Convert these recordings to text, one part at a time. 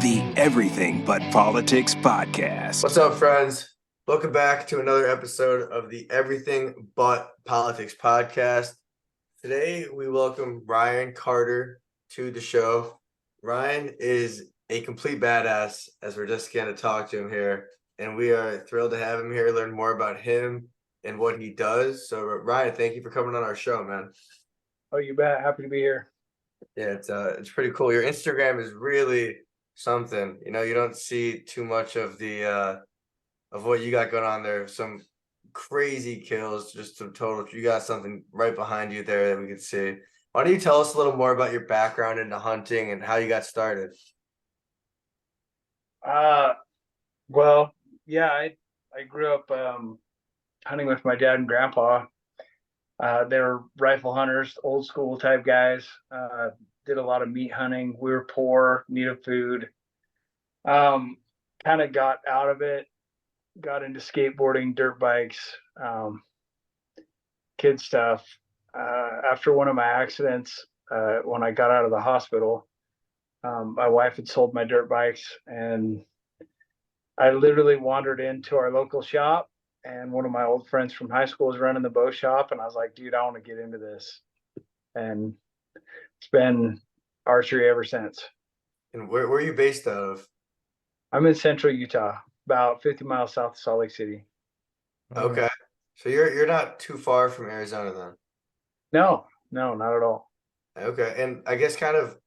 the Everything But Politics podcast. What's up, friends? Welcome back to another episode of the Everything But Politics podcast. Today, we welcome Ryan Carter to the show. Ryan is a complete badass, as we're just going to talk to him here. And we are thrilled to have him here, learn more about him and what he does. So, Ryan, thank you for coming on our show, man. Oh, you bet. Happy to be here. Yeah, it's pretty cool. Your Instagram is really something. You know, you don't see too much of the of what you got going on there. Some crazy kills, just some total. You got something right behind you there that we can see. Why don't you tell us a little more about your background into hunting and how you got started? Well, yeah, I grew up hunting with my dad and grandpa. They were rifle hunters, old school type guys. Did a lot of meat hunting. We were poor, needed food. Kind of got out of it, got into skateboarding, dirt bikes, kid stuff. After one of my accidents, when I got out of the hospital, my wife had sold my dirt bikes, and I literally wandered into our local shop, and one of my old friends from high school was running the bow shop, and I was like, dude, I want to get into this. And it's been archery ever since. And where are you based out of? I'm in central Utah, about 50 miles south of Salt Lake City. Okay. So you're not too far from Arizona then. No, not at all. Okay. And I guess kind of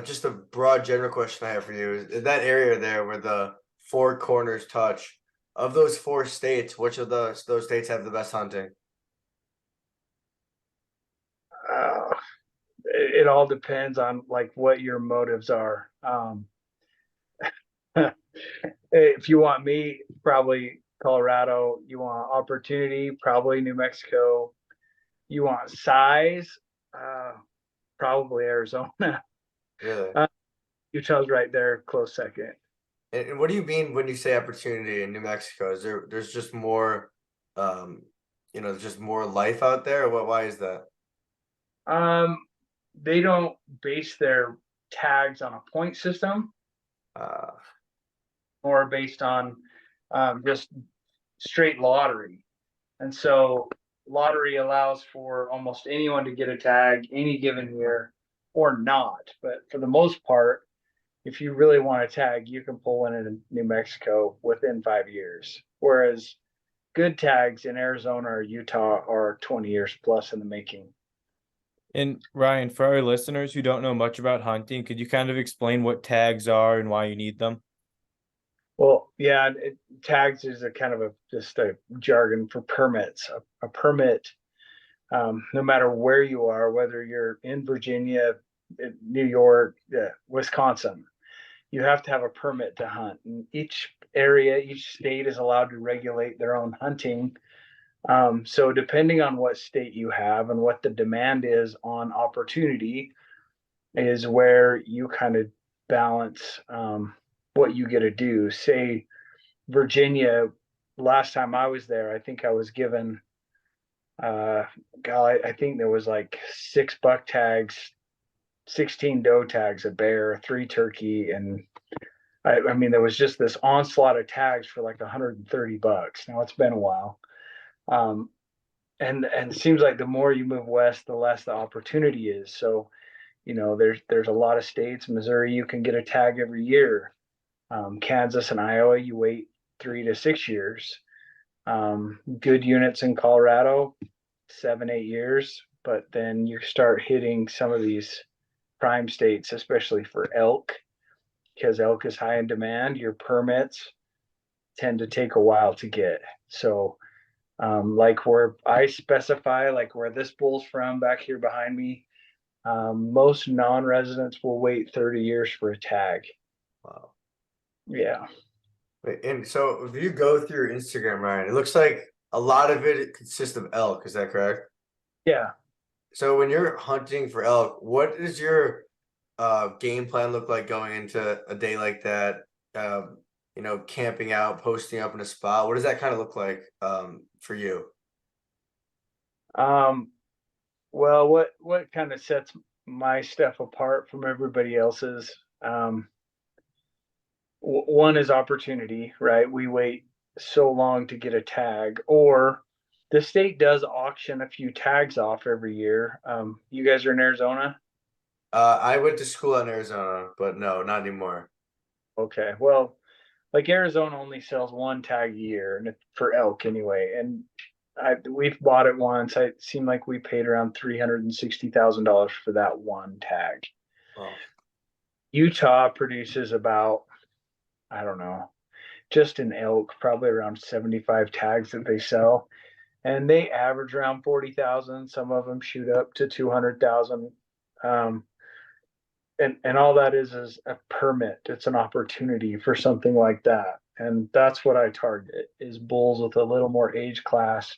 just a broad general question I have for you is that area there where the four corners touch, of those four states, which of those states have the best hunting? It all depends on like what your motives are. If you want meat, probably Colorado. You want opportunity, probably New Mexico. You want size, probably Arizona. Really? Utah's right there, close second. And what do you mean when you say opportunity in New Mexico? Is there's just more, there's just more life out there? Or why is that? They don't base their tags on a point system, or based on just straight lottery. And so lottery allows for almost anyone to get a tag any given year or not. But for the most part, if you really want a tag, you can pull one in New Mexico within 5 years. Whereas good tags in Arizona or Utah are 20 years plus in the making. And Ryan, for our listeners who don't know much about hunting, could you kind of explain what tags are and why you need them? Well, yeah, tags is a kind of just a jargon for permits. A permit, no matter where you are, whether you're in Virginia, New York, Wisconsin, you have to have a permit to hunt. And each area, each state is allowed to regulate their own hunting. So depending on what state you have and what the demand is on opportunity is where you kind of balance what you get to do. Say Virginia, last time I was there, I think I was given, I think there was like 6 buck tags, 16 doe tags, a bear, 3 turkey, and I mean, there was just this onslaught of tags for like $130. Now it's been a while. And it seems like the more you move west, the less the opportunity is. So, there's a lot of states. Missouri, you can get a tag every year. Kansas and Iowa, you wait 3 to 6 years. Good units in Colorado, 7, 8 years. But then you start hitting some of these prime states, especially for elk, because elk is high in demand. Your permits tend to take a while to get. So, like where I specify, like where this bull's from back here behind me, most non-residents will wait 30 years for a tag. Wow. Yeah. And so if you go through your Instagram, Ryan, it looks like a lot of it consists of elk. Is that correct? Yeah. So when you're hunting for elk, what does your game plan look like going into a day like that? Camping out, posting up in a spot. What does that kind of look like for you? Well, what kind of sets my stuff apart from everybody else's? One is opportunity, right? We wait so long to get a tag, or the state does auction a few tags off every year. You guys are in Arizona? I went to school in Arizona, but no, not anymore. Okay. Well, like Arizona only sells one tag a year, and for elk anyway. And we've bought it once. It seemed like we paid around $360,000 for that one tag. Well, Utah produces about, I don't know, just in elk, probably around 75 tags that they sell, and they average around 40,000. Some of them shoot up to 200,000. Um, and all that is a permit. It's an opportunity for something like that, and that's what I target is bulls with a little more age class.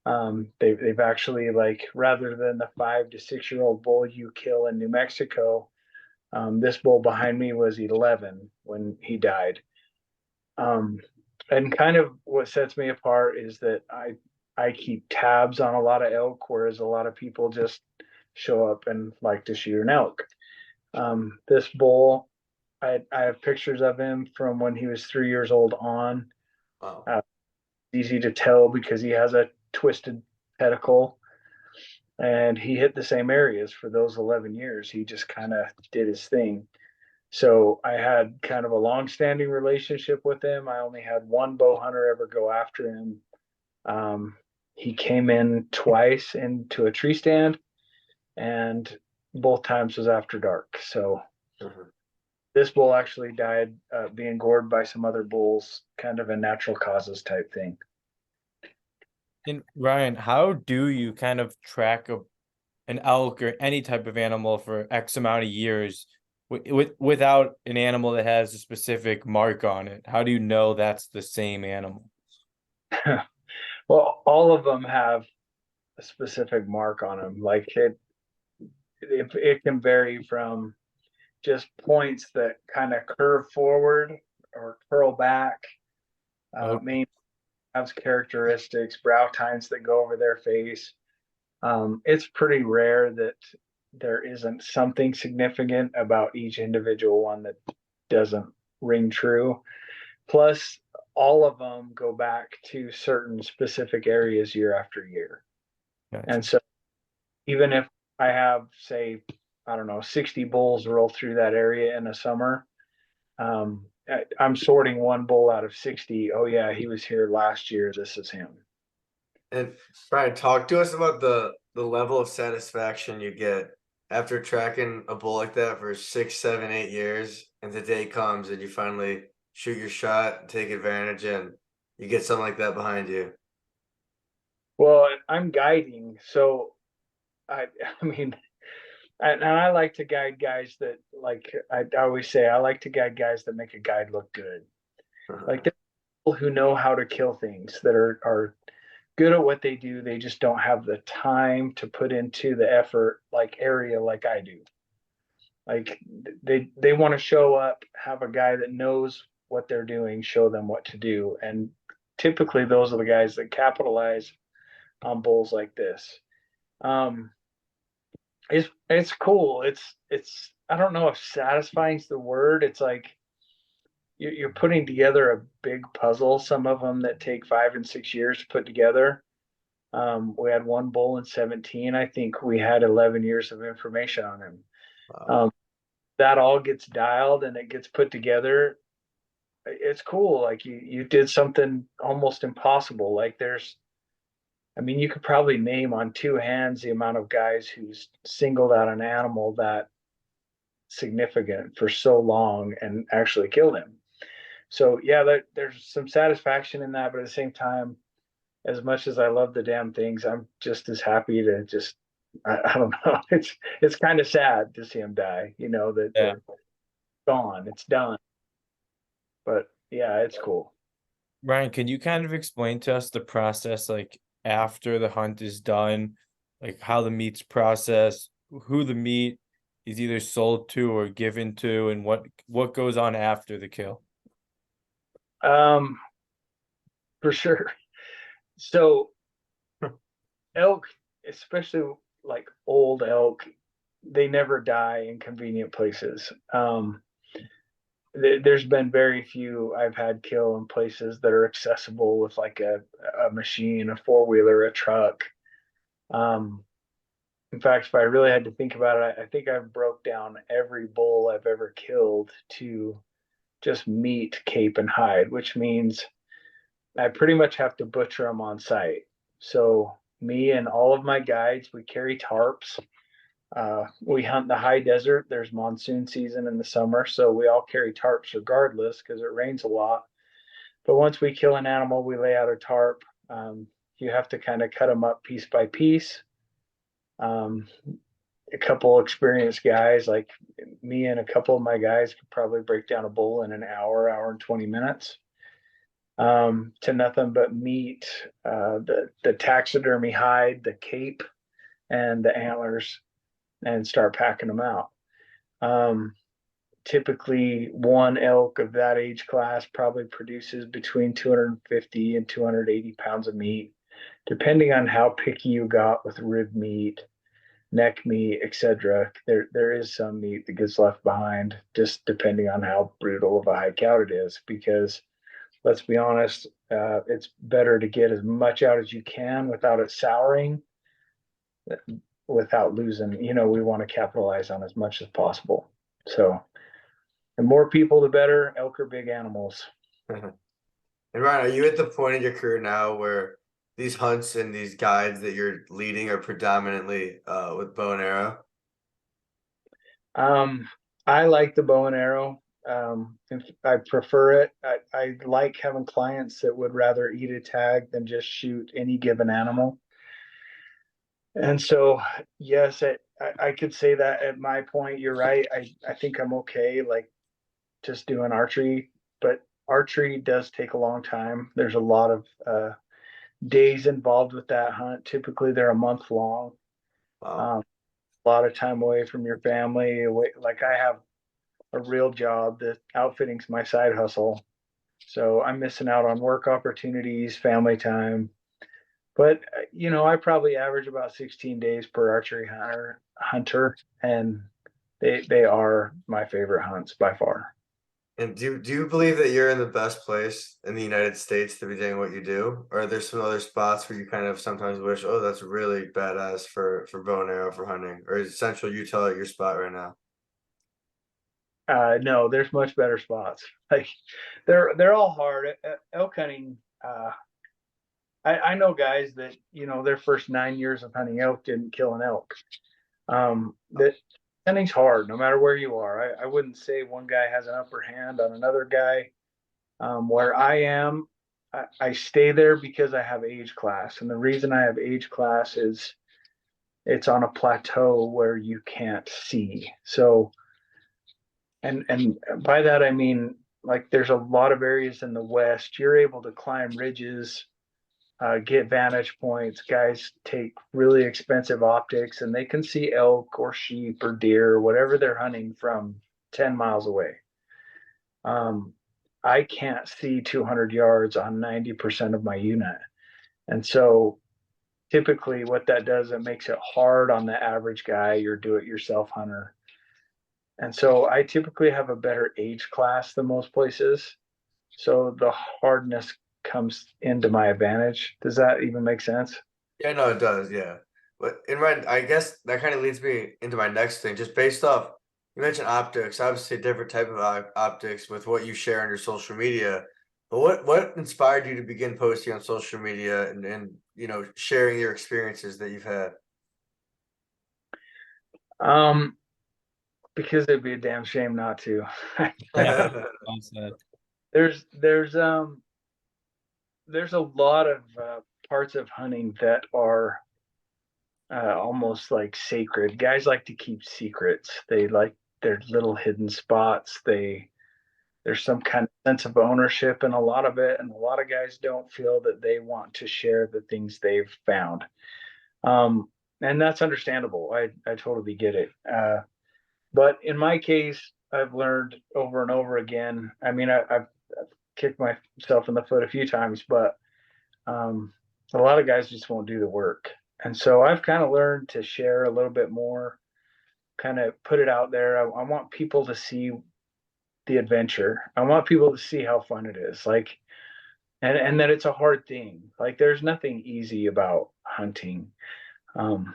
They've actually, like, rather than the 5 to 6 year old bull you kill in New Mexico, this bull behind me was 11 when he died. Um, and kind of what sets me apart is that I keep tabs on a lot of elk, whereas a lot of people just show up and like to shoot an elk. This bull, I have pictures of him from when he was 3 years old on. wow. Easy to tell because he has a twisted pedicle, and he hit the same areas for those 11 years. He just kind of did his thing. So I had kind of a long-standing relationship with him. I only had one bow hunter ever go after him. Um, he came in twice into a tree stand, and both times was after dark. So Mhm. this bull actually died being gored by some other bulls, kind of a natural causes type thing. And Ryan, how do you kind of track an elk or any type of animal for X amount of years without an animal that has a specific mark on it? How do you know that's the same animal? Well, all of them have a specific mark on them. Like it can vary from just points that kind of curve forward or curl back. Oh, Main has characteristics, brow tines that go over their face. It's pretty rare that there isn't something significant about each individual one that doesn't ring true. Plus, all of them go back to certain specific areas year after year. gotcha. And so even if I have, say, I don't know, 60 bulls roll through that area in a summer, I'm sorting one bull out of 60. Oh, yeah, he was here last year. This is him. And Brian, talk to us about the level of satisfaction you get after tracking a bull like that for 6, 7, 8 years, and the day comes and you finally shoot your shot, take advantage, and you get something like that behind you. Well, I'm guiding. So I mean, and I like to guide guys that, like I always say, I like to guide guys that make a guide look good. Like the people who know how to kill things that are good at what they do. They just don't have the time to put into the effort like area like I do. Like they want to show up, have a guy that knows what they're doing, show them what to do. And typically those are the guys that capitalize on bulls like this. Um, it's cool. It's I don't know if satisfying is the word. It's like you're putting together a big puzzle. Some of them that take 5 and 6 years to put together. We had one bull in 17. I think we had 11 years of information on him. Wow. That all gets dialed and it gets put together. It's cool. Like you did something almost impossible. Like I mean, you could probably name on two hands the amount of guys who's singled out an animal that significant for so long and actually killed him. So yeah, there's some satisfaction in that, but at the same time, as much as I love the damn things, I'm just as happy to just I don't know. It's kind of sad to see him die. You know that Yeah. they're gone. It's done. But yeah, it's cool. Ryan, can you kind of explain to us the process, like after the hunt is done, like how the meat's processed, who the meat is either sold to or given to, and what goes on after the kill? Um, for sure. So elk, especially like old elk, they never die in convenient places. there's been very few I've had kill in places that are accessible with like a machine, a four-wheeler, a truck. Um, in fact, if I really had to think about it, I think I've broke down every bull I've ever killed to just meat, cape, and hide, which means I pretty much have to butcher them on site. So me and all of my guides, we carry tarps. We hunt the high desert. There's monsoon season in the summer, so we all carry tarps regardless because it rains a lot. But once we kill an animal, we lay out a tarp. You have to kind of cut them up piece by piece. Um, a couple experienced guys like me and a couple of my guys could probably break down a bull in an hour, hour and 20 minutes. To nothing but meat, the taxidermy hide, the cape, and the antlers, and start packing them out. Um, Typically, one elk of that age class probably produces between 250 and 280 pounds of meat, depending on how picky you got with rib meat, neck meat, etc. There is some meat that gets left behind, just depending on how brutal of a high count it is. Because let's be honest, it's better to get as much out as you can without it souring, without losing. We want to capitalize on as much as possible. So, the more people, the better. Elk are big animals. And Ryan, are you at the point in your career now where these hunts and these guides that you're leading are predominantly with bow and arrow? I like the bow and arrow. I prefer it. I like having clients that would rather eat a tag than just shoot any given animal. And so, yes, I could say that at my point, you're right. I think I'm okay, like just doing archery, but archery does take a long time. There's a lot of days involved with that hunt. Typically, they're a month long. Wow. A lot of time away from your family. Like I have a real job that outfitting's my side hustle. So I'm missing out on work opportunities, family time. But I probably average about 16 days per archery hunter, and they are my favorite hunts by far. And do you believe that you're in the best place in the United States to be doing what you do? Or are there some other spots where you kind of sometimes wish, oh, that's really badass for bow and arrow for hunting? Or is Central Utah your spot right now? No, there's much better spots. Like they're all hard. Elk hunting. I know guys that their first 9 years of hunting elk didn't kill an elk. That hunting's hard, no matter where you are. I wouldn't say one guy has an upper hand on another guy. Where I am, I stay there because I have age class, and the reason I have age class is it's on a plateau where you can't see. So, and by that I mean like there's a lot of areas in the West you're able to climb ridges, get vantage points. Guys take really expensive optics and they can see elk or sheep or deer or whatever they're hunting from 10 miles away. I can't see 200 yards on 90% of my unit. And so typically what that does, it makes it hard on the average guy, your do-it-yourself hunter. And so I typically have a better age class than most places. So the hardness comes into my advantage. Does that even make sense? Yeah, no, it does. Yeah. But in Ryan, I guess that kind of leads me into my next thing, just based off you mentioned optics, obviously a different type of optics with what you share on your social media. But what inspired you to begin posting on social media and sharing your experiences that you've had? Um, because it'd be a damn shame not to. Yeah. Well said. there's there's um there's a lot of parts of hunting that are almost like sacred. Guys like to keep secrets. They like their little hidden spots. There's some kind of sense of ownership in a lot of it, and a lot of guys don't feel that they want to share the things they've found. And that's understandable. I totally get it. But in my case, I've learned over and over again. I mean, I've kicked myself in the foot a few times, but a lot of guys just won't do the work. And so I've kind of learned to share a little bit more, kind of put it out there. I want people to see the adventure. I want people to see how fun it is. Like, and that it's a hard thing. Like, there's nothing easy about hunting. Um,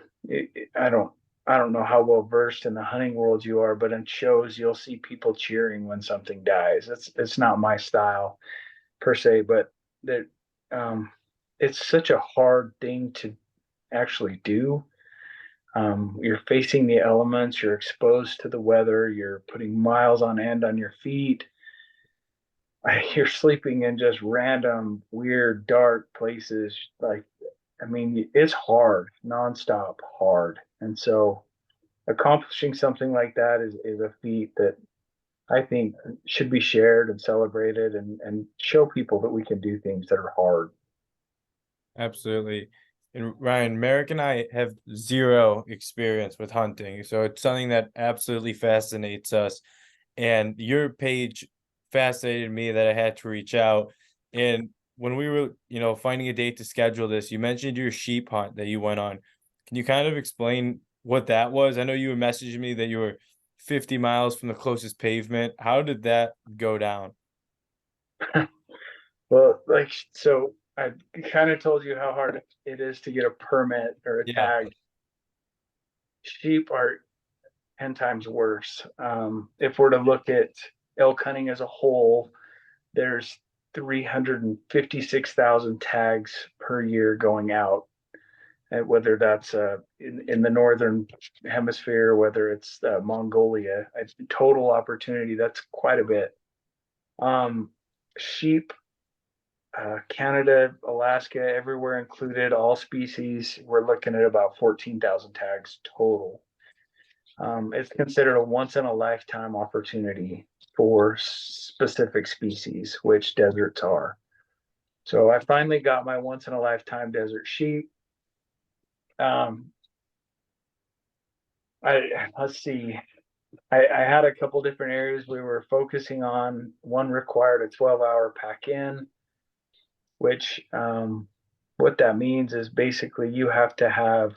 I don't know how well versed in the hunting world you are, but in shows you'll see people cheering when something dies. It's not my style per se, but that it's such a hard thing to actually do. You're facing the elements, you're exposed to the weather, you're putting miles on end on your feet. You're sleeping in just random, weird, dark places. Like, I mean, it's hard, nonstop hard. And so accomplishing something like that is a feat that I think should be shared and celebrated and show people that we can do things that are hard. Absolutely. And Ryan, Merrick and I have zero experience with hunting, so it's something that absolutely fascinates us. And your page fascinated me that I had to reach out. And when we were, finding a date to schedule this, you mentioned your sheep hunt that you went on. Can you kind of explain what that was? I know you were messaging me that you were 50 miles from the closest pavement. How did that go down? Well, like, so I kind of told you how hard it is to get a permit or a Yeah. tag. Sheep are 10 times worse. If we're to look at elk hunting as a whole, there's 356,000 tags per year going out. And whether that's in the northern hemisphere, whether it's Mongolia, it's total opportunity. That's quite a bit. Sheep, Canada, Alaska, everywhere included, all species, we're looking at about 14,000 tags total. It's considered a once in a lifetime opportunity for specific species, which deserts are. So I finally got my once in a lifetime desert sheep. Let's see. I had a couple different areas we were focusing on. One required a 12-hour pack in, which what that means is basically you have to have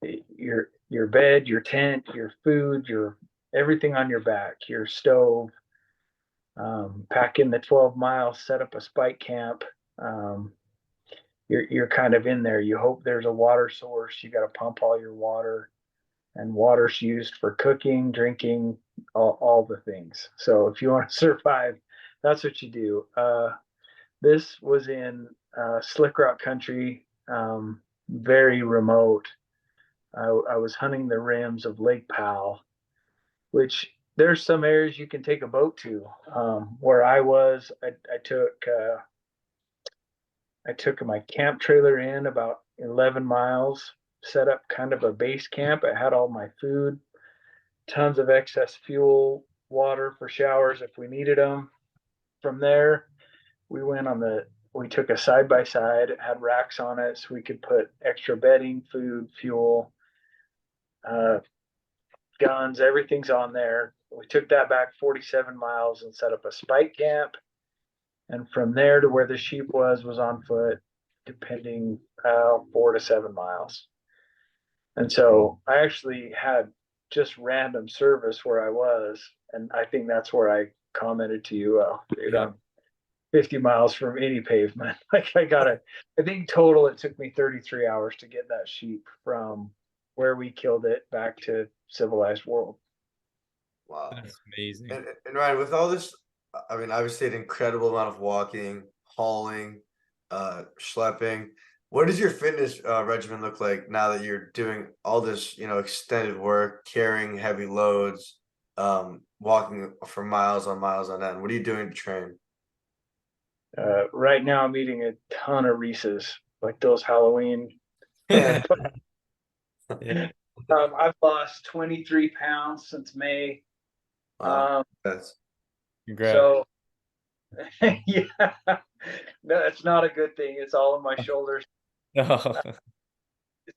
your bed, your tent, your food, your everything on your back, your stove. Pack in the 12 miles, set up a spike camp. Um, you're kind of in there. You hope there's a water source. You got to pump all your water, and water's used for cooking, drinking, all the things. So if you want to survive, that's what you do. This was in Slick Rock country, very remote. I was hunting the rims of Lake Powell, which there's some areas you can take a boat to. Where I was, I took my camp trailer in about 11 miles, set up kind of a base camp. It had all my food, tons of excess fuel, water for showers if we needed them. From there, we took a side by side, it had racks on it so we could put extra bedding, food, fuel, uh, guns, everything's on there. We took that back 47 miles and set up a spike camp. And from there to where the sheep was on foot, depending 4 to 7 miles. And so I actually had just random service where I was. And I think that's where I commented to you, dude, Yeah. I'm 50 miles from any pavement. Like I think total it took me 33 hours to get that sheep from where we killed it back to civilized world. Wow. That's amazing. And Ryan, with all this, I mean, obviously an incredible amount of walking, hauling, schlepping. What does your fitness regimen look like now that you're doing all this, extended work, carrying heavy loads, walking for miles on end? What are you doing to train? Right now I'm eating a ton of Reese's, like those Halloween. Yeah. I've lost 23 pounds since May. That's Congrats. So yeah, no, it's not a good thing. It's all in my shoulders. No.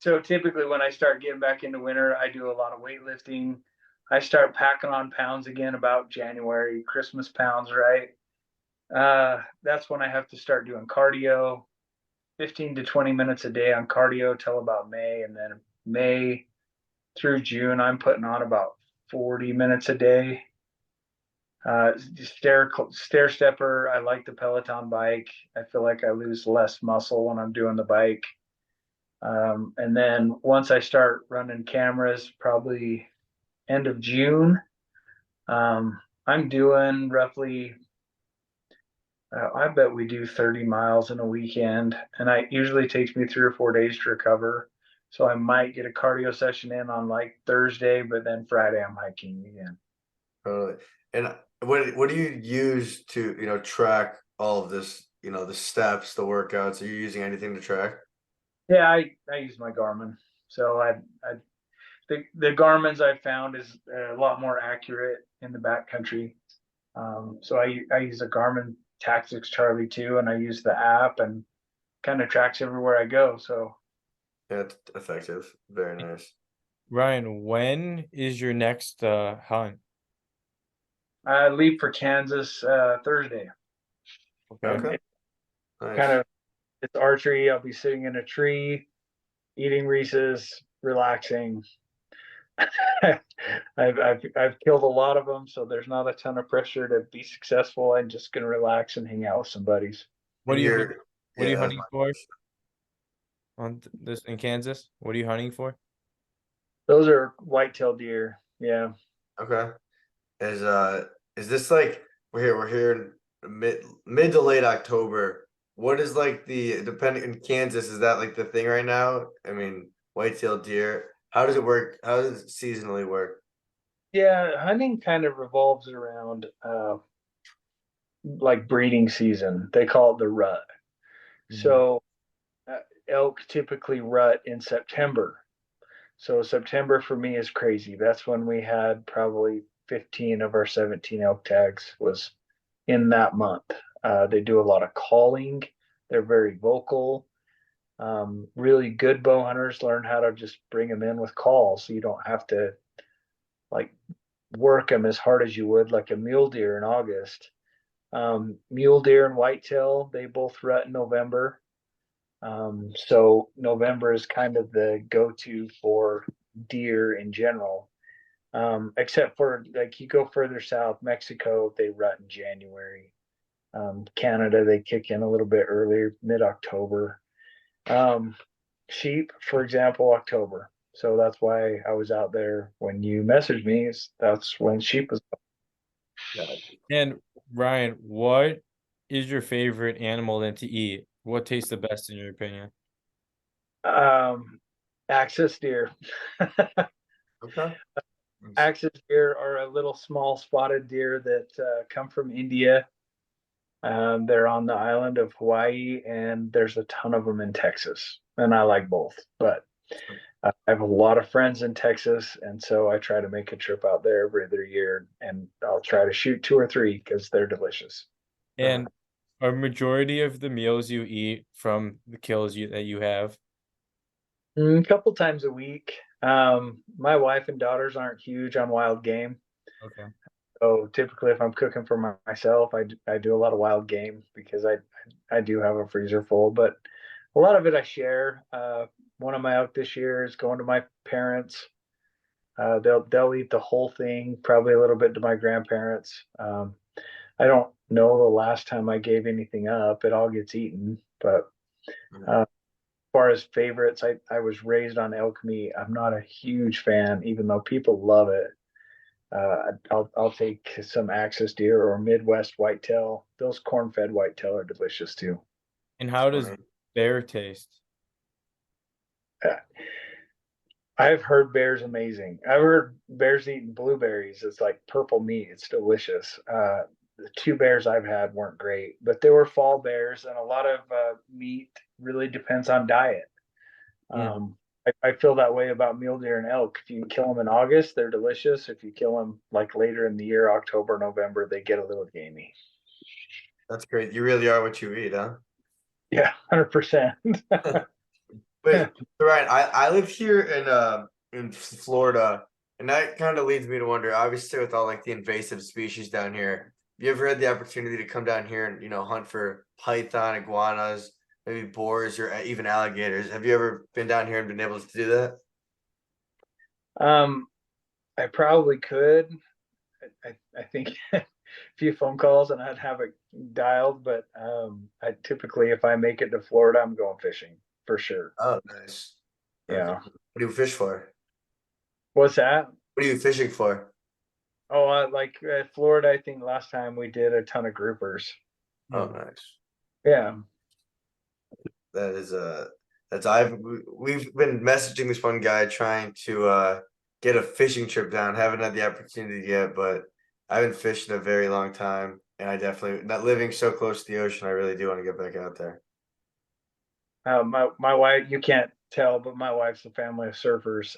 So typically when I start getting back into winter, I do a lot of weightlifting. I start packing on pounds again about January, Christmas pounds, right? That's when I have to start doing cardio, 15 to 20 minutes a day on cardio till about May. And then May through June, I'm putting on about 40 minutes a day. Stair stepper. I like the Peloton bike. I feel like I lose less muscle when I'm doing the bike. And then once I start running cameras, probably end of June, I'm doing roughly, I bet we do 30 miles in a weekend, and it usually takes me 3 or 4 days to recover. So I might get a cardio session in on like Thursday, but then Friday I'm hiking again. Totally. And what do you use to track all of this? The steps, the workouts. Are you using anything to track? Yeah, I use my Garmin. So the Garmin's I found is a lot more accurate in the backcountry. So I use a Garmin Tactics Charlie 2, and I use the app and kind of tracks everywhere I go. So Yeah, it's effective. Very nice. Ryan, when is your next hunt? I leave for Kansas Thursday. And Okay. it's Nice. kind of it's archery. I'll be sitting in a tree, eating Reese's, relaxing. I've killed a lot of them, so there's not a ton of pressure to be successful. I'm just gonna relax and hang out with some buddies. What And are you you're, hunting? What are yeah, you that's hunting my for question. on this in Kansas? What are you hunting for? Those are whitetail deer. Yeah. Okay. Is this like we're here in mid to late October. What is like the depending in Kansas, is that like the thing right now? I mean, white-tailed deer. How does it work? How does it seasonally work? Yeah, hunting kind of revolves around like breeding season. They call it the rut. Mhm. So elk typically rut in September. So September for me is crazy. That's when we had probably 15 of our 17 elk tags was in that month. They do a lot of calling. They're very vocal. Really good bow hunters learn how to just bring them in with calls, so you don't have to like work them as hard as you would like a mule deer in August. Mule deer and whitetail, they both rut in November. So November is kind of the go-to for deer in general. Except for like you go further south, Mexico, they rut in January. Canada, they kick in a little bit earlier, mid-October. Um, Sheep, for example, October. So that's why I was out there when you messaged me. That's when sheep was. Yeah. And Ryan, what is your favorite animal then to eat? What tastes the best in your opinion? Axis deer. Okay. Nice. Axis deer are a little small spotted deer that come from India. They're on the island of Hawaii, and there's a ton of them in Texas. And I like both, but I have a lot of friends in Texas, and so I try to make a trip out there every other year, and I'll try to shoot 2 or 3 because they're delicious. Uh, And a majority of the meals you eat from the kills that you have. A couple times a week. My wife and daughters aren't huge on wild game. Okay. So typically, if I'm cooking for myself, I do a lot of wild game because I do have a freezer full, but a lot of it I share. One of my elk this year is going to my parents. They'll eat the whole thing, probably a little bit to my grandparents. I don't know the last time I gave anything up. It all gets eaten. But as far as favorites, I was raised on elk meat. I'm not a huge fan, even though people love it. I'll take some axis deer or Midwest whitetail. Those corn-fed whitetail are delicious too. And how does funny. bear taste? Uh, I've heard bears amazing. I've heard bears eating blueberries. It's like purple meat. It's delicious. The 2 bears I've had weren't great, but they were fall bears, and a lot of meat really depends on diet. Mm. I feel that way about mule deer and elk. If you kill them in August, they're delicious. If you kill them like later in the year, October, November, they get a little gamey. That's great. You really are what you eat, huh? Yeah, 100%. But Ryan, I live here in Florida, and that kind of leads me to wonder, obviously, with all like the invasive species down here, have you ever had the opportunity to come down here and hunt for python, iguanas, maybe boars, or even alligators? Have you ever been down here and been able to do that? I probably could. I think few phone calls and I'd have it dialed. But I typically, if I make it to Florida, I'm going fishing for sure. Oh, nice. Okay. Yeah. What do you fish for? What's that? What are you fishing for? Oh, like Florida, I think last time we did a ton of groupers. Oh, nice. Yeah. That is we've been messaging this one guy trying to get a fishing trip down. Haven't had the opportunity yet, but I haven't fished in a very long time, and I definitely not living so close to the ocean. I really do want to get back out there. My wife, you can't tell, but my wife's a family of surfers.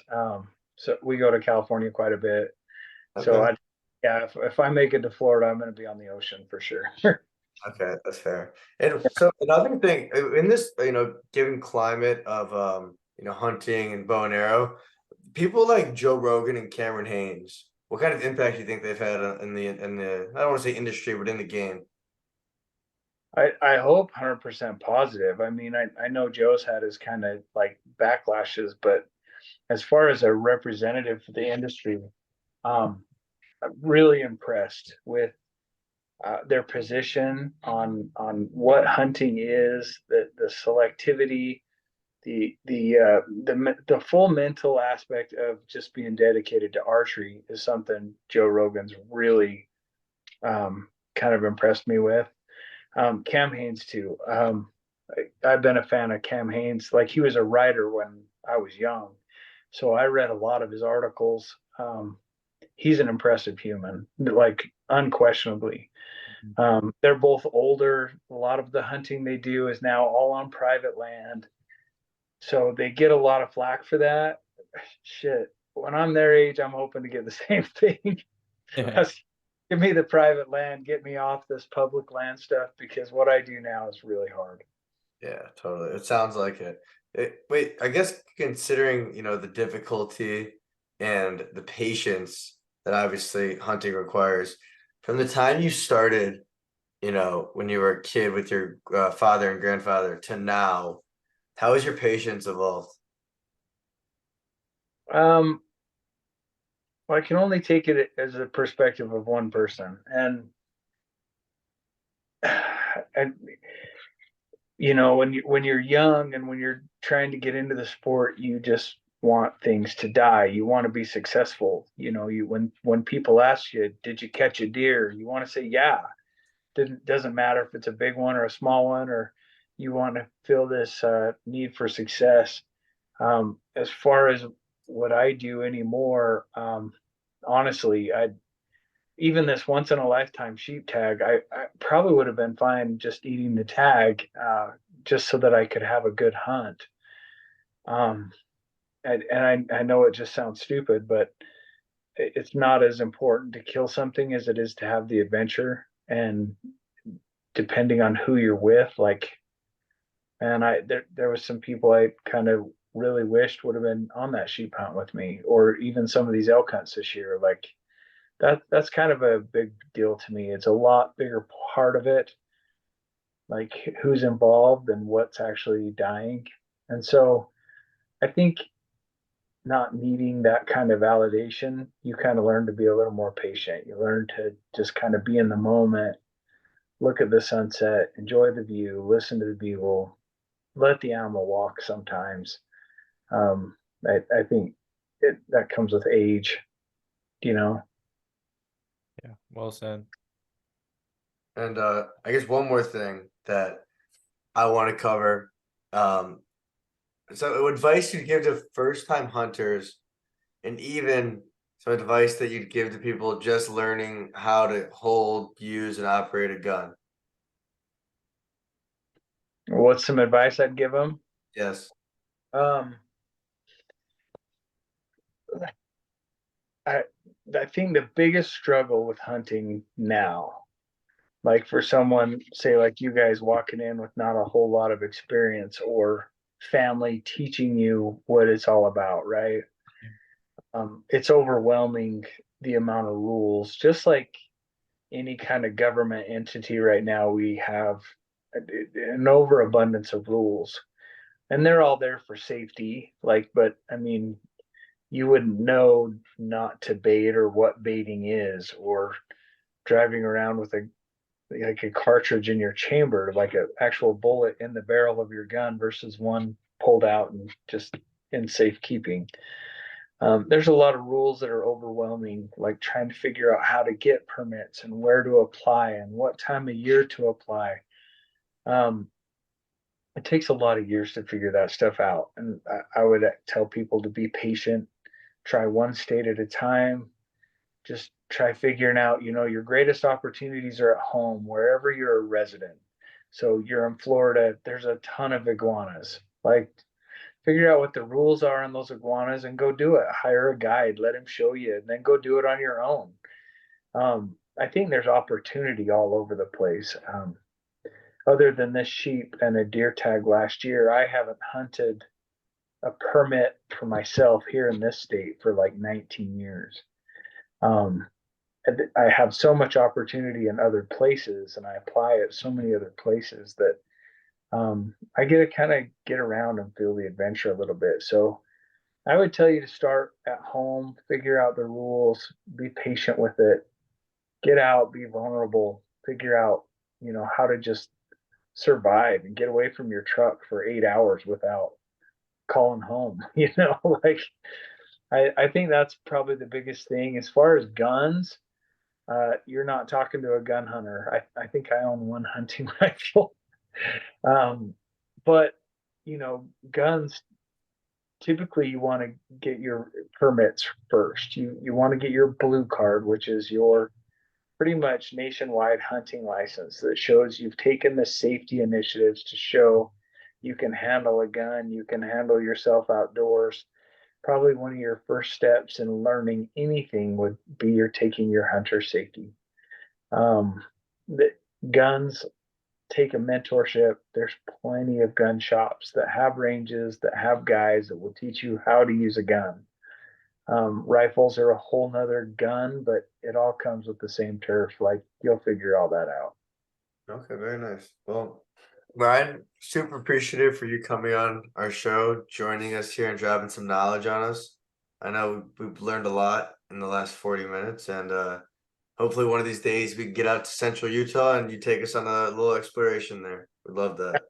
So we go to California quite a bit. So Okay. yeah, if I make it to Florida, I'm going to be on the ocean for sure. Okay, that's fair. And so another thing in this, given climate of hunting and bow and arrow, people like Joe Rogan and Cameron Hanes, what kind of impact do you think they've had in the I don't want to say industry, but in the game? I hope 100% positive. I mean, I know Joe's had his kind of like backlashes, but as far as a representative for the industry, I'm really impressed with their position on what hunting is, the selectivity, the full mental aspect of just being dedicated to archery is something Joe Rogan's really kind of impressed me with. Cam Hanes too. I've been a fan of Cam Hanes. Like he was a writer when I was young, so I read a lot of his articles. He's an impressive human, like unquestionably. They're both older. A lot of the hunting they do is now all on private land, so they get a lot of flack for that. Shit, when I'm their age, I'm hoping to get the same thing. Yeah. Give me the private land, get me off this public land stuff because what I do now is really hard. Yeah, totally. It sounds like it. Wait, I guess considering, the difficulty and the patience that obviously hunting requires, from the time you started, when you were a kid with your father and grandfather to now, how has your patience evolved? Um, well, I can only take it as a perspective of one person, and when you're young and when you're trying to get into the sport, you just want things to die. You want to be successful. You when people ask you, "Did you catch a deer?" You want to say, "Yeah." Doesn't matter if it's a big one or a small one, or you want to feel this need for success. As far as what I do anymore, honestly, I even this once in a lifetime sheep tag, I probably would have been fine just eating the tag, just so that I could have a good hunt. Um, and I know it just sounds stupid, but it's not as important to kill something as it is to have the adventure. And depending on who you're with, like, and there was some people I kind of really wished would have been on that sheep hunt with me, or even some of these elk hunts this year. Like that's kind of a big deal to me. It's a lot bigger part of it, like who's involved and what's actually dying. And so I think not needing that kind of validation, you kind of learn to be a little more patient. You learn to just kind of be in the moment, look at the sunset, enjoy the view, listen to the bugle, let the animal walk sometimes. I think that comes with age, you know. Yeah. Well said. And I guess one more thing that I want to cover. So advice you'd give to first time hunters, and even some advice that you'd give to people just learning how to hold, use, and operate a gun. What's some advice I'd give them? Yes. Um, I I think the biggest struggle with hunting now, like for someone say like you guys walking in with not a whole lot of experience or family teaching you what it's all about, right? It's overwhelming the amount of rules. Just like any kind of government entity right now, we have an overabundance of rules, and they're all there for safety. Like, but I mean, you wouldn't know not to bait or what baiting is, or driving around with a cartridge in your chamber, like an actual bullet in the barrel of your gun versus one pulled out and just in safekeeping. There's a lot of rules that are overwhelming, like trying to figure out how to get permits and where to apply and what time of year to apply. It takes a lot of years to figure that stuff out. And I would tell people to be patient, try one state at a time, just try figuring out, your greatest opportunities are at home, wherever you're a resident. So you're in Florida, there's a ton of iguanas. Like, figure out what the rules are on those iguanas and go do it. Hire a guide, let him show you, and then go do it on your own. I think there's opportunity all over the place. Other than this sheep and a deer tag last year, I haven't hunted a permit for myself here in this state for like 19 years. I have so much opportunity in other places, and I apply it so many other places that I get to kind of get around and feel the adventure a little bit. So I would tell you to start at home, figure out the rules, be patient with it, get out, be vulnerable, figure out, how to just survive and get away from your truck for 8 hours without calling home. Like I think that's probably the biggest thing. As far as guns, you're not talking to a gun hunter. I think I own one hunting rifle. But guns, typically you want to get your permits first. You want to get your blue card, which is your pretty much nationwide hunting license that shows you've taken the safety initiatives to show you can handle a gun, you can handle yourself outdoors. Probably one of your first steps in learning anything would be you're taking your hunter safety. The guns take a mentorship. There's plenty of gun shops that have ranges, that have guys that will teach you how to use a gun. Rifles are a whole nother gun, but it all comes with the same turf. Like, you'll figure all that out. Okay, very nice. Well, Ryan, super appreciative for you coming on our show, joining us here and dropping some knowledge on us. I know we've learned a lot in the last 40 minutes, and hopefully one of these days we can get out to central Utah and you take us on a little exploration there. We'd love that.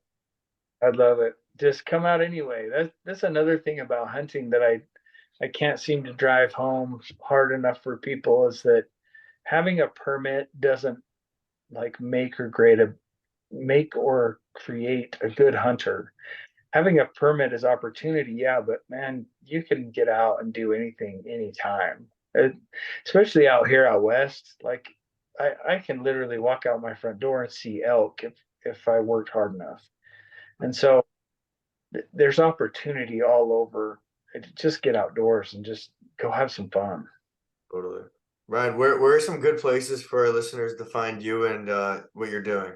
I'd love it. Just come out anyway. That's another thing about hunting that I can't seem to drive home hard enough for people, is that having a permit doesn't like make or create a good hunter. Having a permit is opportunity, yeah, but man, you can get out and do anything anytime. Especially out here out west, like I can literally walk out my front door and see elk if I worked hard enough. And so there's opportunity all over. Just get outdoors and just go have some fun. Totally. Ryan, where are some good places for our listeners to find you and what you're doing?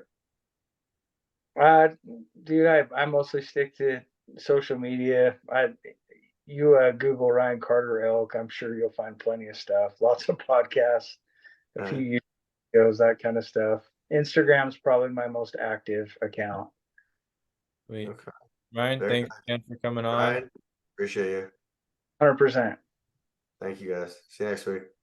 Dude, I mostly stick to social media. You Google Ryan Carter elk, I'm sure you'll find plenty of stuff. Lots of podcasts, a few videos, that kind of stuff. Instagram's probably my most active account. Wait, Okay. Ryan, Very thanks nice. again for coming on. Ryan, appreciate you. 100%. Thank you guys. See you next week.